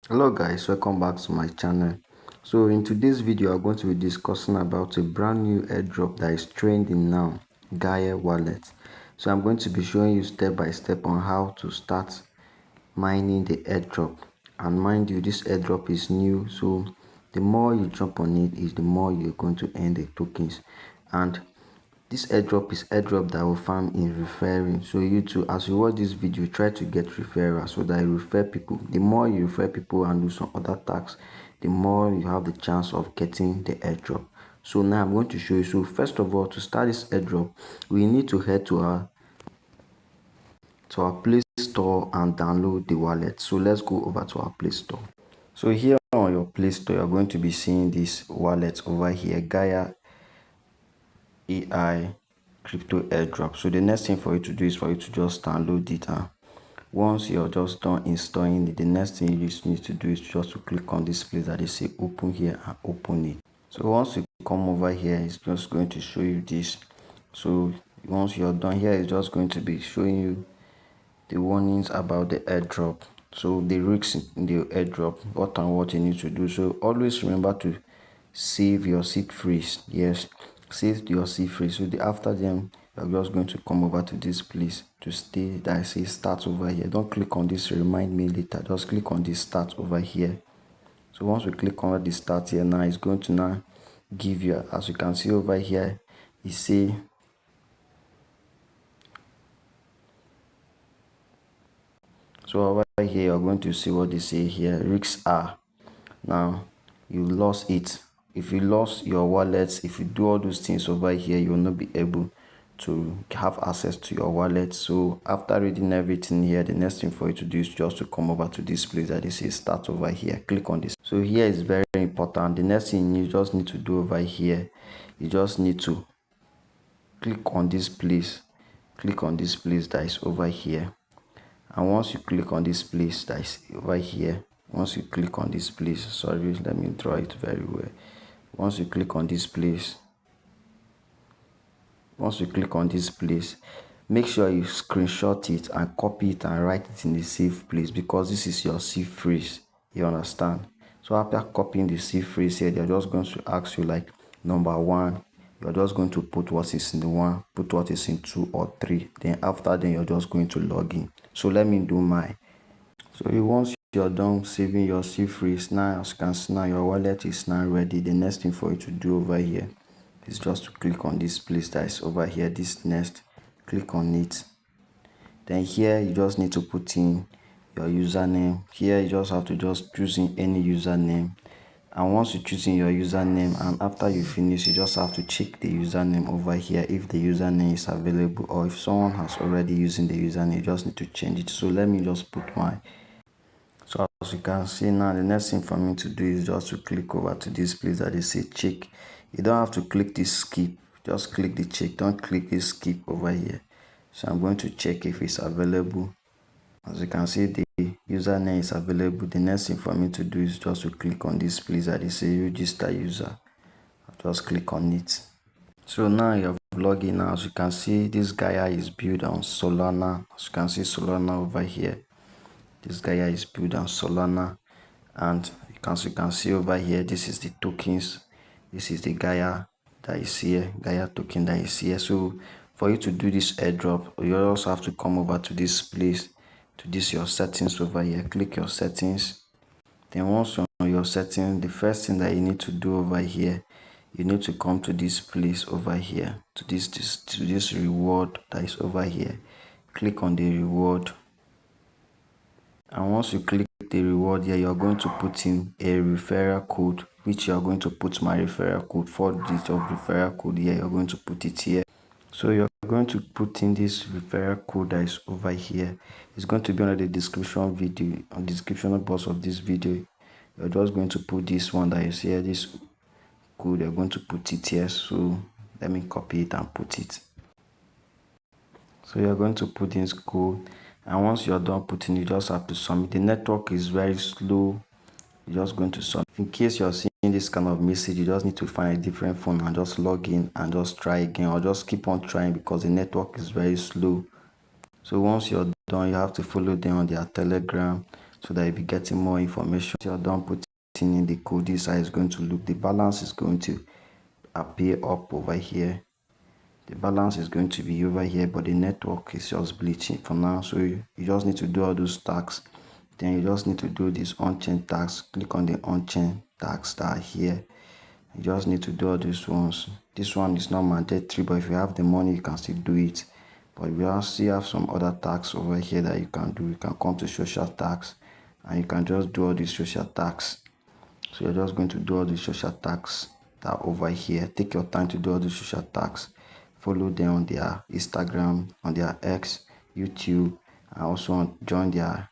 Hello guys, welcome back to my channel. So in today's video I'm going to be discussing about a brand new airdrop that is trending now, Gaya Wallet. So I'm going to be showing you step by step on how to start mining the airdrop. And mind you, this airdrop is new, so the more you jump on it is the more you're going to earn the tokens. And this airdrop is airdrop that will farm in referring. So you too, as you watch this video, try to get referrals so that you refer people. The more you refer people and do some other tasks, the more you have the chance of getting the airdrop. So now I'm going to show you. So first of all, to start this airdrop, we need to head to our Play Store and download the wallet. So let's go over to our Play Store. So here on your Play Store, you're going to be seeing this wallet over here, Gaya AI crypto airdrop. So the next thing for you to do is for you to just download it. And once you're just done installing it, the next thing you just need to do is just to click on this place that they say open here and open it. So once you come over here, it's just going to show you this. So once you're done here, it's just going to be showing you the warnings about the airdrop. So the risks in the airdrop, what you need to do. So always remember to save your seed phrase. Yes, save your seed phrase. So after them, you're just going to come over to this place to stay that I say start over here. Don't click on this remind me later, just click on this start over here. So once we click on the start here, now it's going to now give you, as you can see over here, you see so over here you're going to see what they say here. Risks are, now you lost it. If you lost your wallets, if you do all those things over here, you will not be able to have access to your wallet. So after reading everything here, the next thing for you to do is just to come over to this place that they say start over here. Click on this. So here is very important. The next thing you just need to do over here, you just need to click on this place. Click on this place that is over here. And once you click on this place that is over here, once you click on this place, sorry, let me draw it very well. Once you click on this place, make sure you screenshot it and copy it and write it in the safe place, because this is your safe phrase. You understand? So after copying the safe phrase here, they're just going to ask you like number one. You're just going to put what is in the one, put what is in 2 or 3. Then after then you're just going to log in. So let me do mine. So once you're done saving your seed phrase, now as you can see, now your wallet is now ready. The next thing for you to do over here is just to click on this place that is over here, this next, click on it. Then here you just need to put in your username. Here you just have to just choose in any username. And once you choose in your username, and after you finish, you just have to check the username over here if the username is available, or if someone has already using the username, you just need to change it. So let me just put my. So as you can see now, the next thing for me to do is just to click over to this place that they say check. You don't have to click this skip, just click the check. Don't click this skip over here. So I'm going to check if it's available. As you can see, the username is available. The next thing for me to do is just to click on this place that they say register user. I'll just click on it. So now you have logged in. As you can see, this Gaia is built on Solana. As you can see Solana over here. This Gaia is built on Solana, and you can see over here, this is the tokens. This is the Gaia that is here, Gaia token that is here. So for you to do this airdrop, you also have to come over to this place, to this your settings over here. Click your settings. Then once you're on your settings, the first thing that you need to do over here, you need to come to this place over here, to this reward that is over here. Click on the reward. And once you click the reward here, you're going to put in a referral code, which you're going to put my referral code, 4 digits of referral code here. You're going to put it here. So you're going to put in this referral code that is over here. It's going to be under the description video, on the description box of this video. You're just going to put this one that is here, this code. You're going to put it here. So let me copy it and put it. So you're going to put this code, and once you're done putting, you just have to submit. The network is very slow. You're just going to submit. In case you're seeing this kind of message, you just need to find a different phone and just log in and just try again, or just keep on trying, because the network is very slow. So once you're done, you have to follow them on their Telegram. so that you'll be getting more information. You're done putting in the code, this is how it's going to look. The balance is going to appear up over here. The balance is going to be over here, but the network is just bleaching for now. So you just need to do all those tags. Then you just need to do this on-chain tags. Click on the on-chain tags that are here. You just need to do all these ones. This one is not mandatory, but if you have the money, you can still do it. But we still have some other tags over here that you can do. You can come to social tags and you can just do all these social tags. So you're just going to do all the social tags that are over here. Take your time to do all the social tags. Follow them on their Instagram, on their X, YouTube, and also join their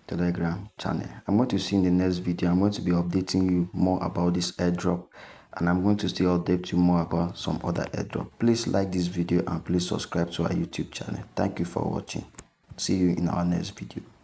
Telegram channel. I'm going to see in the next video. I'm going to be updating you more about this airdrop, and I'm going to still update you more about some other airdrop. Please like this video and please subscribe to our YouTube channel. Thank you for watching. See you in our next video.